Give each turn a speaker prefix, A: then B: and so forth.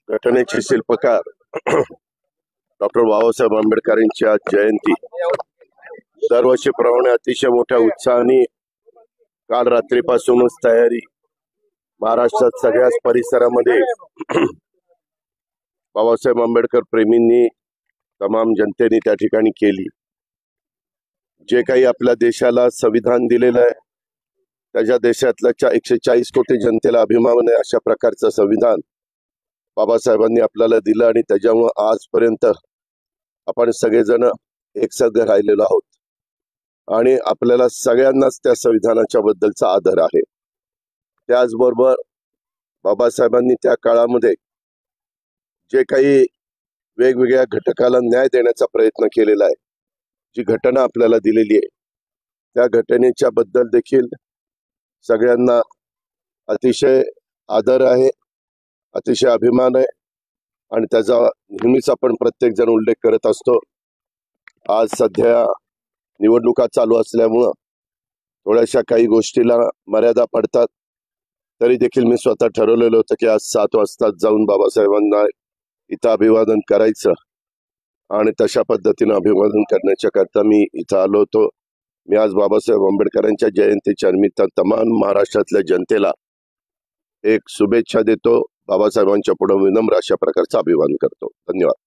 A: घटनेचे शिल्पकार डॉक्टर बाबासाहेब आंबेडकरांची आज जयंती दरवर्षीप्रमाणे अतिशय मोठ्या उत्साहाने काल रात्रीपासूनच तयारी महाराष्ट्रात सगळ्याच परिसरामध्ये बाबासाहेब आंबेडकर प्रेमींनी तमाम जनतेने त्या ठिकाणी केली। जे काही आपल्या देशाला संविधान दिलेलं आहे त्याच्या देशातल्या 140 कोटी जनतेला अभिमान आहे अशा प्रकारचं संविधान बाबासाहेबांनी आपल्याला दिलं आणि त्याच्यामुळे आजपर्यंत आपण सगळेजण एकसंघ राहिलेलो आहोत आणि आपल्याला सगळ्यांनाच त्या संविधानाच्या बद्दलचा आदर आहे। त्याचबरोबर बाबासाहेबांनी त्या काळामध्ये जे काही वेगवेगळ्या घटकाला न्याय देण्याचा प्रयत्न केलेला आहे, जी घटना आपल्याला दिलेली आहे त्या घटनेच्या बद्दल देखील सगळ्यांना अतिशय आदर आहे, अतिशय अभिमान आहे आणि त्याचा नेहमीच आपण प्रत्येक जण उल्लेख करत असतो। आज सध्या निवडणुका चालू असल्यामुळं थोड्याशा काही गोष्टीला मर्यादा पडतात, तरी देखील मी स्वतः ठरवलेलं होतं की आज 7 वाजता जाऊन बाबासाहेबांना इथं अभिवादन करायचं आणि तशा पद्धतीने अभिवादन करण्याच्या करता मी इथं आलो होतो। मी आज बाबासाहेब आंबेडकरांच्या जयंतीच्या निमित्त तमाम महाराष्ट्रातल्या जनतेला एक शुभेच्छा देतो, बाबासाहेबांच्या पुढे विनम्र अशा प्रकारचं अभिवादन करतो। धन्यवाद।